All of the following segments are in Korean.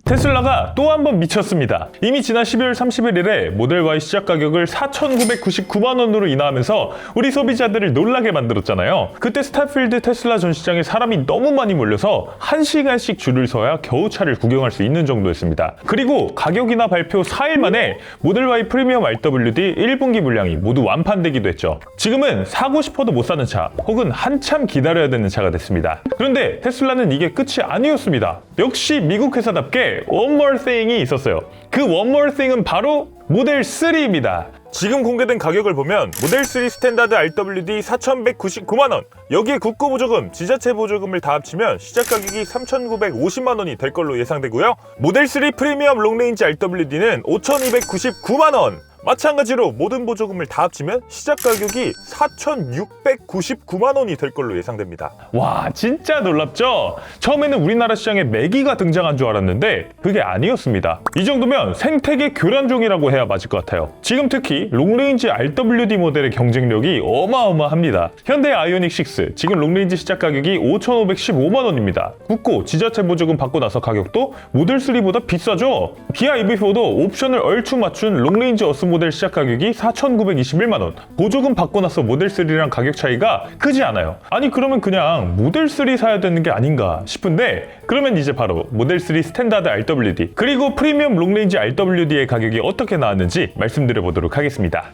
테슬라가 또 한 번 미쳤습니다. 이미 지난 12월 31일에 모델 Y 시작 가격을 4,999만원으로 인하하면서 우리 소비자들을 놀라게 만들었잖아요. 그때 스타필드 테슬라 전시장에 사람이 너무 많이 몰려서 1시간씩 줄을 서야 겨우 차를 구경할 수 있는 정도였습니다. 그리고 가격이나 발표 4일 만에 모델 Y 프리미엄 RWD 1분기 물량이 모두 완판되기도 했죠. 지금은 사고 싶어도 못 사는 차, 혹은 한참 기다려야 되는 차가 됐습니다. 그런데 테슬라는 이게 끝이 아니었습니다. 역시 미국 회사답게 One More Thing이 있었어요. 그 One More Thing은 바로 모델 3입니다. 지금 공개된 가격을 보면 모델 3 스탠다드 RWD 4,199만원, 여기에 국고보조금, 지자체 보조금을 다 합치면 시작 가격이 3,950만원이 될 걸로 예상되고요. 모델 3 프리미엄 롱레인지 RWD는 5,299만원, 마찬가지로 모든 보조금을 다 합치면 시작 가격이 4,699만원이 될 걸로 예상됩니다. 와, 진짜 놀랍죠? 처음에는 우리나라 시장에 매기가 등장한 줄 알았는데 그게 아니었습니다. 이 정도면 생태계 교란종이라고 해야 맞을 것 같아요. 지금 특히 롱레인지 RWD 모델의 경쟁력이 어마어마합니다. 현대 아이오닉 6, 지금 롱레인지 시작 가격이 5,515만원입니다. 국고, 지자체 보조금 받고 나서 가격도 모델 3보다 비싸죠? 기아 EV4도 옵션을 얼추 맞춘 롱레인지 어스 모델 시작 가격이 4,921만원, 보조금 받고 나서 모델 3랑 가격 차이가 크지 않아요. 아니 그러면 그냥 모델 3 사야 되는 게 아닌가 싶은데, 그러면 이제 바로 모델 3 스탠다드 RWD 그리고 프리미엄 롱레인지 RWD의 가격이 어떻게 나왔는지 말씀드려 보도록 하겠습니다.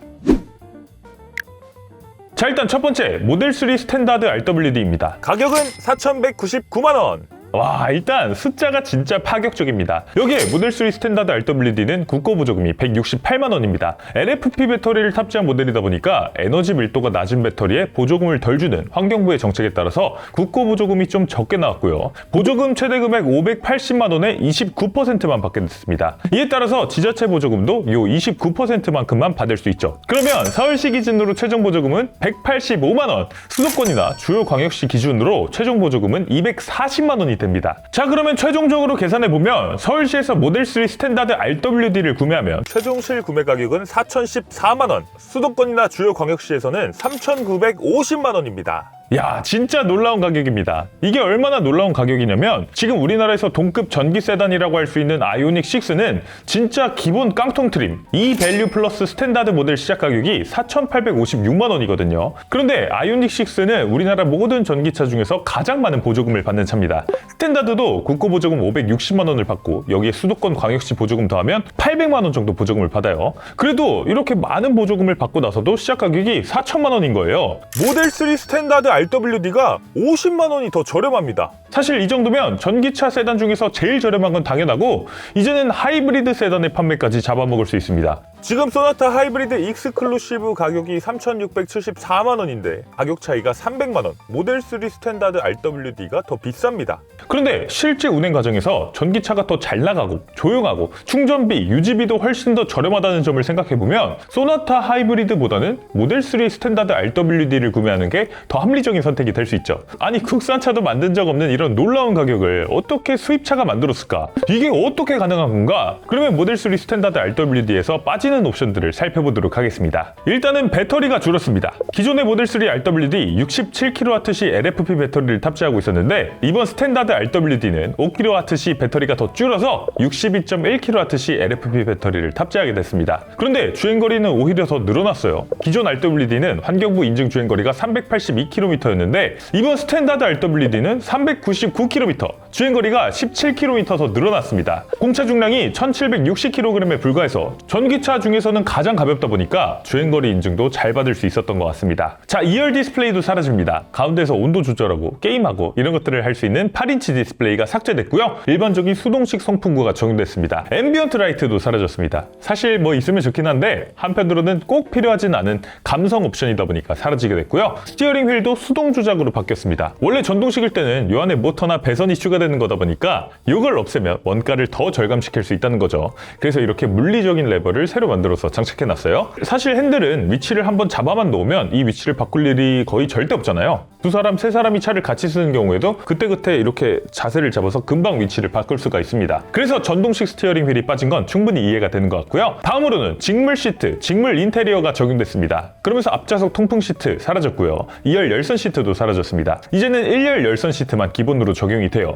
자, 일단 첫 번째 모델 3 스탠다드 RWD입니다. 가격은 4,199만원. 와, 일단 숫자가 진짜 파격적입니다. 여기에 모델 3 스탠다드 RWD는 국고 보조금이 168만원입니다. LFP 배터리를 탑재한 모델이다 보니까 에너지 밀도가 낮은 배터리에 보조금을 덜 주는 환경부의 정책에 따라서 국고 보조금이 좀 적게 나왔고요. 보조금 최대 금액 580만원에 29%만 받게 됐습니다. 이에 따라서 지자체 보조금도 요 29%만큼만 받을 수 있죠. 그러면 서울시 기준으로 최종 보조금은 185만원, 수도권이나 주요 광역시 기준으로 최종 보조금은 240만원이 됩니다. 자, 그러면 최종적으로 계산해보면 서울시에서 모델 3 스탠다드 RWD를 구매하면 최종 실 구매 가격은 4,014만원, 수도권이나 주요 광역시에서는 3,950만원입니다. 야, 진짜 놀라운 가격입니다. 이게 얼마나 놀라운 가격이냐면 지금 우리나라에서 동급 전기 세단이라고 할 수 있는 아이오닉 6는 진짜 기본 깡통 트림 E 밸류 플러스 스탠다드 모델 시작 가격이 4,856만원이거든요. 그런데 아이오닉 6는 우리나라 모든 전기차 중에서 가장 많은 보조금을 받는 차입니다. 스탠다드도 국고 보조금 560만원을 받고 여기에 수도권 광역시 보조금 더하면 800만원 정도 보조금을 받아요. 그래도 이렇게 많은 보조금을 받고 나서도 시작 가격이 4천만원인 거예요. 모델 3 스탠다드 RWD가 50만원이 더 저렴합니다. 사실 이 정도면 전기차 세단 중에서 제일 저렴한 건 당연하고 이제는 하이브리드 세단의 판매까지 잡아먹을 수 있습니다. 지금 소나타 하이브리드 익스클루시브 가격이 3,674만원인데 가격 차이가 300만원, 모델 3 스탠다드 RWD가 더 비쌉니다. 그런데 실제 운행 과정에서 전기차가 더 잘 나가고 조용하고 충전비, 유지비도 훨씬 더 저렴하다는 점을 생각해보면 소나타 하이브리드보다는 모델 3 스탠다드 RWD를 구매하는 게 더 합리적인 선택이 될 수 있죠. 아니 국산차도 만든 적 없는 이런 놀라운 가격을 어떻게 수입차가 만들었을까? 이게 어떻게 가능한 건가? 그러면 모델 3 스탠다드 RWD에서 빠지는 옵션들을 살펴보도록 하겠습니다. 일단은 배터리가 줄었습니다. 기존의 모델 3 RWD 67kWh LFP 배터리를 탑재하고 있었는데 이번 스탠다드 RWD는 5kWh 배터리가 더 줄어서 62.1kWh LFP 배터리를 탑재하게 됐습니다. 그런데 주행거리는 오히려 더 늘어났어요. 기존 RWD는 환경부 인증 주행거리가 382km였는데 이번 스탠다드 RWD는 399km, 주행거리가 17km 더 늘어났습니다. 공차 중량이 1760kg에 불과해서 전기차 중에서는 가장 가볍다 보니까 주행거리 인증도 잘 받을 수 있었던 것 같습니다. 자, 2열 디스플레이도 사라집니다. 가운데서 온도 조절하고 게임하고 이런 것들을 할 수 있는 8인치 디스플레이가 삭제됐고요. 일반적인 수동식 송풍구가 적용됐습니다. 앰비언트 라이트도 사라졌습니다. 사실 뭐 있으면 좋긴 한데 한편으로는 꼭 필요하진 않은 감성 옵션이다 보니까 사라지게 됐고요. 스티어링 휠도 수동 조작으로 바뀌었습니다. 원래 전동식일 때는 요 안에 모터나 배선이 추가되는 거다 보니까 이걸 없애면 원가를 더 절감시킬 수 있다는 거죠. 그래서 이렇게 물리적인 레버를 새로 만들어서 장착해놨어요. 사실 핸들은 위치를 한번 잡아만 놓으면 이 위치를 바꿀 일이 거의 절대 없잖아요. 두 사람, 세 사람이 차를 같이 쓰는 경우에도 그때그때 이렇게 자세를 잡아서 금방 위치를 바꿀 수가 있습니다. 그래서 전동식 스티어링 휠이 빠진 건 충분히 이해가 되는 것 같고요. 다음으로는 직물 시트, 직물 인테리어가 적용됐습니다. 그러면서 앞좌석 통풍 시트 사라졌고요. 2열 열선 시트도 사라졌습니다. 이제는 1열 열선 시트만 기본으로 적용이 돼요.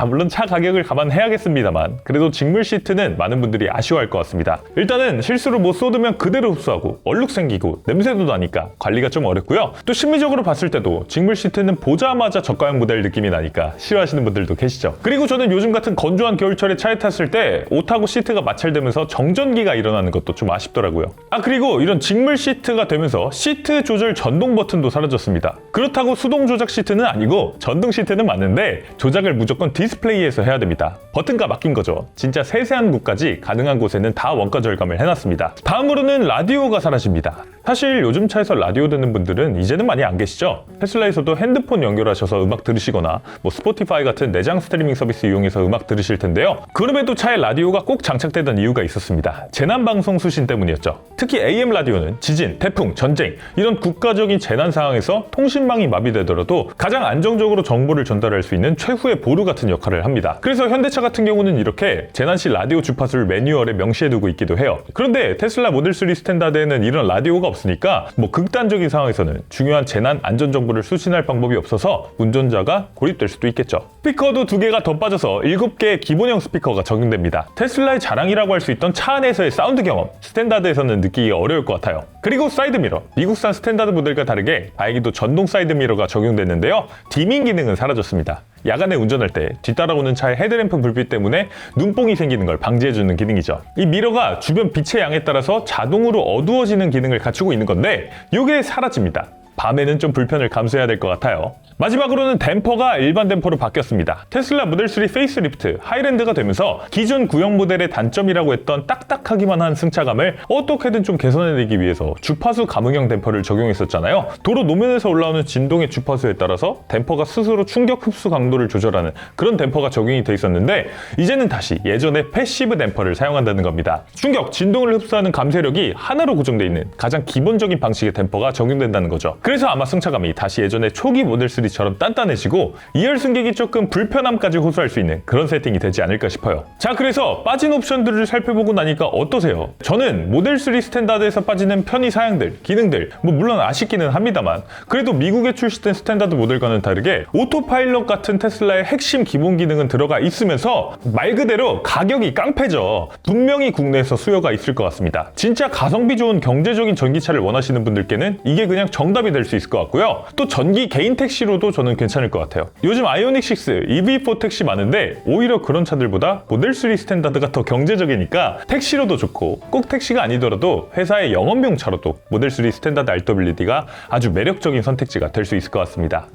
물론 차 가격을 감안해야겠습니다만 그래도 직물 시트는 많은 분들이 아쉬워할 것 같습니다. 일단은 실수로 못 쏟으면 그대로 흡수하고 얼룩 생기고 냄새도 나니까 관리가 좀 어렵고요. 또 심리적으로 봤을 때도 직물 시트는 보자마자 저가형 모델 느낌이 나니까 싫어하시는 분들도 계시죠. 그리고 저는 요즘 같은 건조한 겨울철에 차에 탔을 때 옷하고 시트가 마찰되면서 정전기가 일어나는 것도 좀 아쉽더라고요. 그리고 이런 직물 시트가 되면서 시트 조절 전동 버튼도 사라졌습니다. 그렇다고 수동 조작 시트는 아니고 전동 시트는 맞는데 조작을 무조건 디스플레이에서 해야 됩니다. 버튼가 맡긴 거죠. 진짜 세세한 곳까지 가능한 곳에는 다 원가 절감을 해놨습니다. 다음으로는 라디오가 사라집니다. 사실 요즘 차에서 라디오 듣는 분들은 이제는 많이 안 계시죠? 테슬라에서도 핸드폰 연결하셔서 음악 들으시거나 스포티파이 같은 내장 스트리밍 서비스 이용해서 음악 들으실 텐데요. 그럼에도 차에 라디오가 꼭 장착되던 이유가 있었습니다. 재난방송 수신 때문이었죠. 특히 AM 라디오는 지진, 태풍, 전쟁 이런 국가적인 재난 상황에서 통신망이 마비되더라도 가장 안정적으로 정보를 전달할 수 있는 최후의 보루 같은 역할을 합니다. 그래서 현대차 같은 경우는 이렇게 재난 시 라디오 주파수를 매뉴얼에 명시해두고 있기도 해요. 그런데 테슬라 모델 3 스탠다드에는 이런 라디오가 없으니까 극단적인 상황에서는 중요한 재난 안전 정보를 수신할 방법이 없어서 운전자가 고립될 수도 있겠죠. 스피커도 2개가 더 빠져서 7개의 기본형 스피커가 적용됩니다. 테슬라의 자랑이라고 할 수 있던 차 안에서의 사운드 경험, 스탠다드에서는 느끼기 어려울 것 같아요. 그리고 사이드미러, 미국산 스탠다드 모델과 다르게 다행히도 전동 사이드미러가 적용됐는데요. 디밍 기능은 사라졌습니다. 야간에 운전할 때 뒤따라오는 차의 헤드램프 불빛 때문에 눈뽕이 생기는 걸 방지해주는 기능이죠. 이 미러가 주변 빛의 양에 따라서 자동으로 어두워지는 기능을 갖추고 있는 건데 이게 사라집니다. 밤에는 좀 불편을 감수해야 될 것 같아요. 마지막으로는 댐퍼가 일반 댐퍼로 바뀌었습니다. 테슬라 모델 3 페이스리프트 하이랜드가 되면서 기존 구형 모델의 단점이라고 했던 딱딱하기만 한 승차감을 어떻게든 좀 개선해내기 위해서 주파수 감응형 댐퍼를 적용했었잖아요. 도로 노면에서 올라오는 진동의 주파수에 따라서 댐퍼가 스스로 충격 흡수 강도를 조절하는 그런 댐퍼가 적용이 돼 있었는데 이제는 다시 예전의 패시브 댐퍼를 사용한다는 겁니다. 충격, 진동을 흡수하는 감쇄력이 하나로 고정되어 있는 가장 기본적인 방식의 댐퍼가 적용된다는 거죠. 그래서 아마 승차감이 다시 예전의 초기 모델 3처럼 단단해지고 2열 승객이 조금 불편함까지 호소할 수 있는 그런 세팅이 되지 않을까 싶어요. 자, 그래서 빠진 옵션들을 살펴보고 나니까 어떠세요? 저는 모델 3 스탠다드에서 빠지는 편의 사양들, 기능들 물론 아쉽기는 합니다만 그래도 미국에 출시된 스탠다드 모델과는 다르게 오토파일럿 같은 테슬라의 핵심 기본 기능은 들어가 있으면서 말 그대로 가격이 깡패죠. 분명히 국내에서 수요가 있을 것 같습니다. 진짜 가성비 좋은 경제적인 전기차를 원하시는 분들께는 이게 그냥 정답이 될 수 있을 것 같고요. 또 전기 개인 택시로도 저는 괜찮을 것 같아요. 요즘 아이오닉 6, EV4 택시 많은데 오히려 그런 차들보다 모델 3 스탠다드가 더 경제적이니까 택시로도 좋고 꼭 택시가 아니더라도 회사의 영업용 차로도 모델 3 스탠다드 RWD가 아주 매력적인 선택지가 될 수 있을 것 같습니다.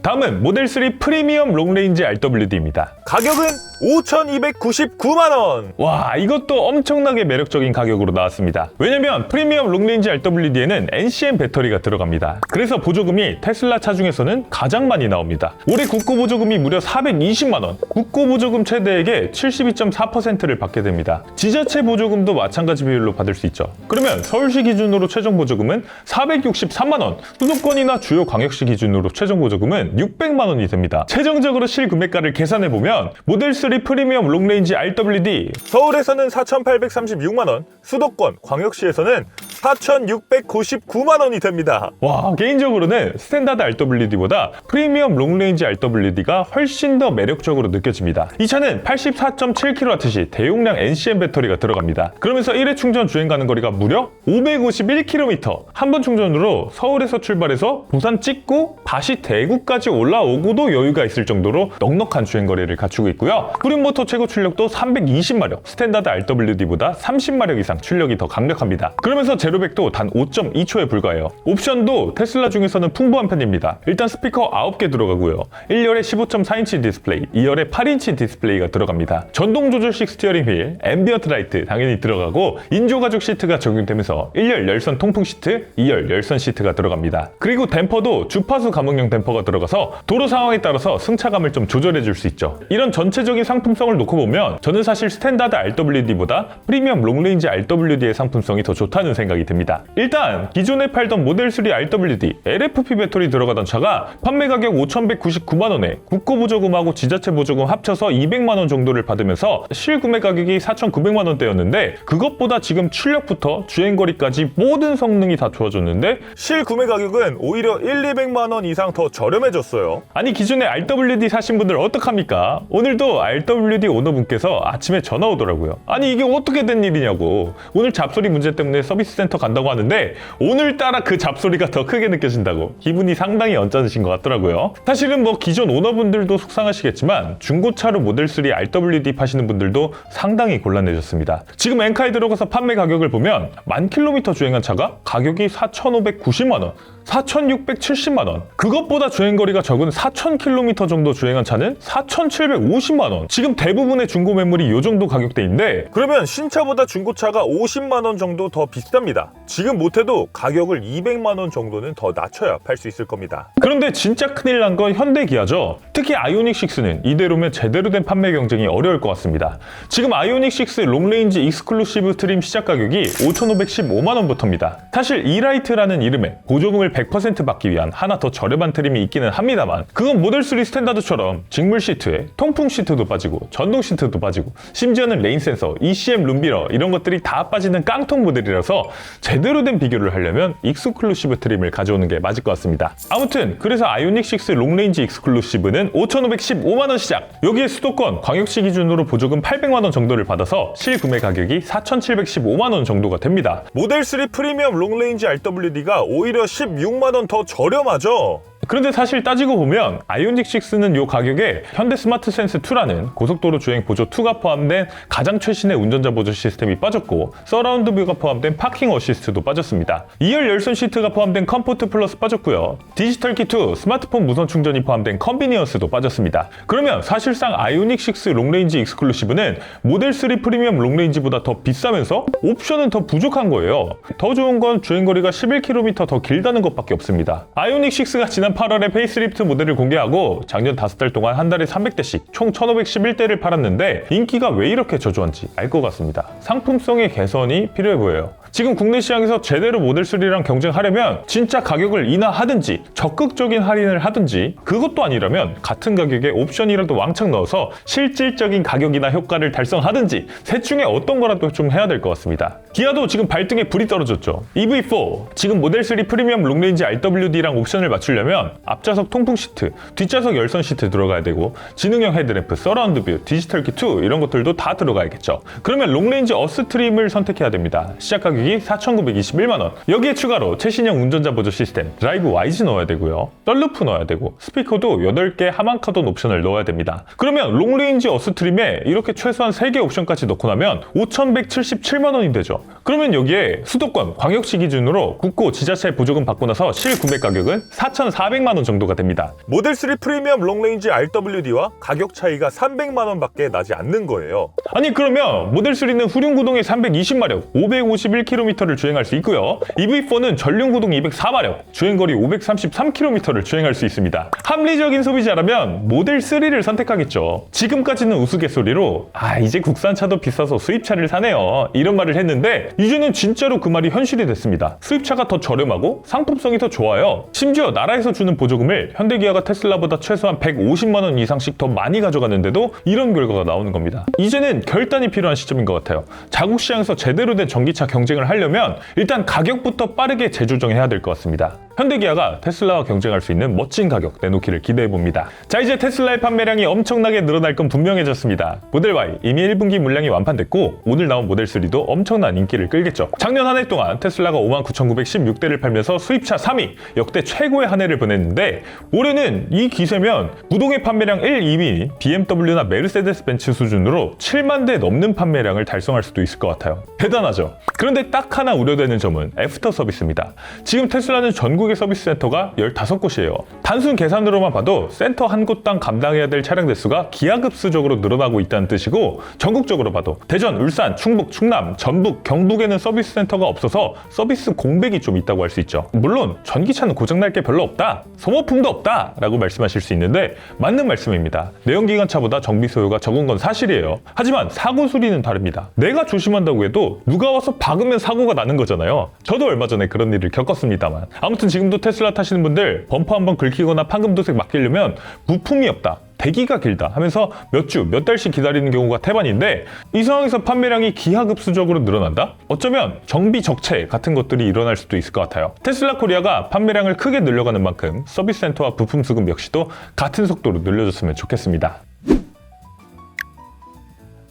다음은 모델 3 프리미엄 롱레인지 RWD입니다. 가격은 5,299만원! 와, 이것도 엄청나게 매력적인 가격으로 나왔습니다. 왜냐면 프리미엄 롱레인지 RWD에는 NCM 배터리가 들어갑니다. 그래서 보조금이 테슬라 차 중에서는 가장 많이 나옵니다. 올해 국고 보조금이 무려 420만원, 국고 보조금 최대액의 72.4%를 받게 됩니다. 지자체 보조금도 마찬가지 비율로 받을 수 있죠. 그러면 서울시 기준으로 최종 보조금은 463만원, 수도권이나 주요 광역시 기준으로 최종 보조금은 600만원이 됩니다. 최종적으로 실금액가를 계산해보면 모델 3 프리미엄 롱레인지 RWD 서울에서는 4,836만원, 수도권, 광역시에서는 4,699만원이 됩니다. 와, 개인적으로는 스탠다드 RWD보다 프리미엄 롱레인지 RWD가 훨씬 더 매력적으로 느껴집니다. 이 차는 84.7kWh 대용량 NCM 배터리가 들어갑니다. 그러면서 1회 충전 주행 가는 거리가 무려 551km. 한 번 충전으로 서울에서 출발해서 부산 찍고 다시 대구까지 올라오고도 여유가 있을 정도로 넉넉한 주행거리를 갖추고 있고요. 후륜모터 최고 출력도 320마력, 스탠다드 RWD보다 30마력 이상 출력이 더 강력합니다. 그러면서 제로백도 단 5.2초에 불과해요. 옵션도 테슬라 중에서는 풍부한 편입니다. 일단 스피커 9개 들어가고요. 1열에 15.4인치 디스플레이, 2열에 8인치 디스플레이가 들어갑니다. 전동 조절식 스티어링 휠, 앰비언트 라이트 당연히 들어가고 인조가죽 시트가 적용되면서 1열 열선 통풍 시트, 2열 열선 시트가 들어갑니다. 그리고 댐퍼도 주파수 감응형 댐퍼가 들어가서 있어서 도로 상황에 따라서 승차감을 좀 조절해 줄 수 있죠. 이런 전체적인 상품성을 놓고 보면 저는 사실 스탠다드 RWD보다 프리미엄 롱레인지 RWD의 상품성이 더 좋다는 생각이 듭니다. 일단 기존에 팔던 모델 3 RWD LFP 배터리 들어가던 차가 판매 가격 5,199만원에 국고 보조금하고 지자체 보조금 합쳐서 200만원 정도를 받으면서 실구매 가격이 4,900만원대였는데 그것보다 지금 출력부터 주행거리까지 모든 성능이 다 좋아졌는데 실구매 가격은 오히려 200만원 이상 더 저렴해졌어요. 아니 기존에 RWD 사신 분들 어떡합니까? 오늘도 RWD 오너분께서 아침에 전화 오더라고요. 아니 이게 어떻게 된 일이냐고. 오늘 잡소리 문제 때문에 서비스 센터 간다고 하는데 오늘따라 그 잡소리가 더 크게 느껴진다고. 기분이 상당히 언짢으신 것 같더라고요. 사실은 뭐 기존 오너분들도 속상하시겠지만 중고차로 모델 3 RWD 파시는 분들도 상당히 곤란해졌습니다. 지금 엔카에 들어가서 판매 가격을 보면 10,000km 주행한 차가 가격이 4,590만원, 4,670만원. 그것보다 주행거리가 적은 4,000km 정도 주행한 차는 4,750만원. 지금 대부분의 중고 매물이 이 정도 가격대인데 그러면 신차보다 중고차가 50만원 정도 더 비쌉니다. 지금 못해도 가격을 200만원 정도는 더 낮춰야 팔 수 있을 겁니다. 그런데 진짜 큰일 난 건 현대기아죠. 특히 아이오닉 6는 이대로면 제대로 된 판매 경쟁이 어려울 것 같습니다. 지금 아이오닉 6 롱레인지 익스클루시브 트림 시작 가격이 5,515만원부터입니다. 사실 이라이트라는 이름에 보조금을 100% 받기 위한 하나 더 저렴한 트림이 있기는 합니다만 그건 모델 3 스탠다드처럼 직물 시트에 통풍 시트도 빠지고 전동 시트도 빠지고 심지어는 레인 센서, ECM 룸미러 이런 것들이 다 빠지는 깡통 모델이라서 제대로 된 비교를 하려면 익스클루시브 트림을 가져오는 게 맞을 것 같습니다. 아무튼 그래서 아이오닉 6 롱레인지 익스클루시브는 5,515만원 시작. 여기에 수도권 광역시 기준으로 보조금 800만원 정도를 받아서 실구매 가격이 4,715만원 정도가 됩니다. 모델 3 프리미엄 롱레인지 RWD가 오히려 16만원 더 저렴하죠. 그런데 사실 따지고 보면 아이오닉 6는 이 가격에 현대 스마트 센스 2라는 고속도로 주행 보조 2가 포함된 가장 최신의 운전자 보조 시스템이 빠졌고 서라운드 뷰가 포함된 파킹 어시스트도 빠졌습니다. 2열 열선 시트가 포함된 컴포트 플러스 빠졌고요. 디지털 키 2, 스마트폰 무선 충전이 포함된 컨비니언스도 빠졌습니다. 그러면 사실상 아이오닉 6 롱레인지 익스클루시브는 모델 3 프리미엄 롱레인지보다 더 비싸면서 옵션은 더 부족한 거예요. 더 좋은 건 주행거리가 11km 더 길다는 것밖에 없습니다. 아이오닉 6가 지난 8월에 페이스리프트 모델을 공개하고 작년 5달 동안 한 달에 300대씩 총 1,511대를 팔았는데 인기가 왜 이렇게 저조한지 알 것 같습니다. 상품성의 개선이 필요해 보여요. 지금 국내 시장에서 제대로 모델 3랑 경쟁하려면 진짜 가격을 인하하든지 적극적인 할인을 하든지 그것도 아니라면 같은 가격에 옵션이라도 왕창 넣어서 실질적인 가격 인하 효과를 달성하든지 셋 중에 어떤 거라도 좀 해야 될 것 같습니다. 기아도 지금 발등에 불이 떨어졌죠. EV4 지금 모델 3 프리미엄 롱레인지 RWD랑 옵션을 맞추려면 앞좌석 통풍 시트, 뒷좌석 열선 시트 들어가야 되고 지능형 헤드램프, 서라운드 뷰, 디지털 키 2 이런 것들도 다 들어가야겠죠. 그러면 롱레인지 어스 트림을 선택해야 됩니다. 시작 가격이 4,921만원. 여기에 추가로 최신형 운전자 보조 시스템, 드라이브 와이즈 넣어야 되고요. 썰루프 넣어야 되고 스피커도 8개 하만카돈 옵션을 넣어야 됩니다. 그러면 롱레인지 어스 트림에 이렇게 최소한 3개 옵션까지 넣고 나면 5,177만원이 되죠. 그러면 여기에 수도권, 광역시 기준으로 국고, 지자체 보조금 받고 나서 실구매 가격은 4,400만원 정도가 됩니다. 모델 3 프리미엄 롱레인지 RWD와 가격 차이가 300만원 밖에 나지 않는 거예요. 아니 그러면 모델 3는 후륜구동에 320마력, 551km를 주행할 수 있고요. EV4는 전륜구동 204마력, 주행거리 533km를 주행할 수 있습니다. 합리적인 소비자라면 모델 3를 선택하겠죠. 지금까지는 우스갯소리로 이제 국산차도 비싸서 수입차를 사네요 이런 말을 했는데 이제는 진짜로 그 말이 현실이 됐습니다. 수입차가 더 저렴하고 상품성이 더 좋아요. 심지어 나라에서 주는 보조금을 현대기아가 테슬라보다 최소한 150만원 이상씩 더 많이 가져갔는데도 이런 결과가 나오는 겁니다. 이제는 결단이 필요한 시점인 것 같아요. 자국 시장에서 제대로 된 전기차 경쟁을 하려면 일단 가격부터 빠르게 재조정해야 될 것 같습니다. 현대기아가 테슬라와 경쟁할 수 있는 멋진 가격 내놓기를 기대해봅니다. 자, 이제 테슬라의 판매량이 엄청나게 늘어날 건 분명해졌습니다. 모델 Y 이미 1분기 물량이 완판됐고 오늘 나온 모델 3도 엄청난 인기를 끌겠죠. 작년 한 해 동안 테슬라가 59,916대를 팔면서 수입차 3위, 역대 최고의 한 해를 보냈는데 올해는 이 기세면 구동의 판매량 1, 2위 BMW나 메르세데스 벤츠 수준으로 7만 대 넘는 판매량을 달성할 수도 있을 것 같아요. 대단하죠? 그런데 딱 하나 우려되는 점은 애프터 서비스입니다. 지금 테슬라는 전국 전국의 서비스 센터가 15곳이에요. 단순 계산으로만 봐도 센터 한 곳당 감당해야 될 차량 대수가 기하급수적으로 늘어나고 있다는 뜻이고, 전국적으로 봐도 대전, 울산, 충북, 충남, 전북, 경북에는 서비스 센터가 없어서 서비스 공백이 좀 있다고 할 수 있죠. 물론 전기차는 고장날 게 별로 없다, 소모품도 없다 라고 말씀하실 수 있는데 맞는 말씀입니다. 내연기관차보다 정비 소요가 적은 건 사실이에요. 하지만 사고 수리는 다릅니다. 내가 조심한다고 해도 누가 와서 박으면 사고가 나는 거잖아요. 저도 얼마 전에 그런 일을 겪었습니다만, 아무튼 지금도 테슬라 타시는 분들 범퍼 한번 긁히거나 판금도색 맡기려면 부품이 없다, 대기가 길다 하면서 몇 주, 몇 달씩 기다리는 경우가 태반인데, 이 상황에서 판매량이 기하급수적으로 늘어난다? 어쩌면 정비 적체 같은 것들이 일어날 수도 있을 것 같아요. 테슬라 코리아가 판매량을 크게 늘려가는 만큼 서비스 센터와 부품 수급 역시도 같은 속도로 늘려줬으면 좋겠습니다.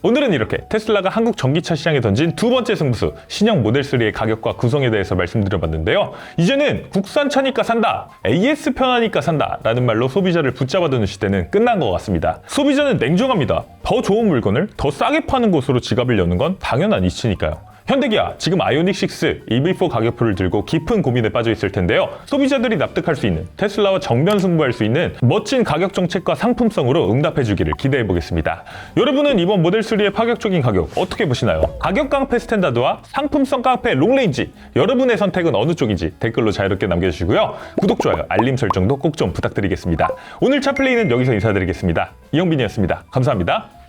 오늘은 이렇게 테슬라가 한국 전기차 시장에 던진 두 번째 승부수, 신형 모델3의 가격과 구성에 대해서 말씀드려봤는데요. 이제는 국산차니까 산다, AS 편하니까 산다 라는 말로 소비자를 붙잡아두는 시대는 끝난 것 같습니다. 소비자는 냉정합니다. 더 좋은 물건을 더 싸게 파는 곳으로 지갑을 여는 건 당연한 이치니까요. 현대기아, 지금 아이오닉6, EV4 가격표를 들고 깊은 고민에 빠져 있을 텐데요. 소비자들이 납득할 수 있는, 테슬라와 정면 승부할 수 있는 멋진 가격 정책과 상품성으로 응답해주기를 기대해보겠습니다. 여러분은 이번 모델3의 파격적인 가격 어떻게 보시나요? 가격 깡패 스탠다드와 상품성 깡패 롱레인지, 여러분의 선택은 어느 쪽인지 댓글로 자유롭게 남겨주시고요. 구독, 좋아요, 알림 설정도 꼭 좀 부탁드리겠습니다. 오늘 차플레이는 여기서 인사드리겠습니다. 이영빈이었습니다. 감사합니다.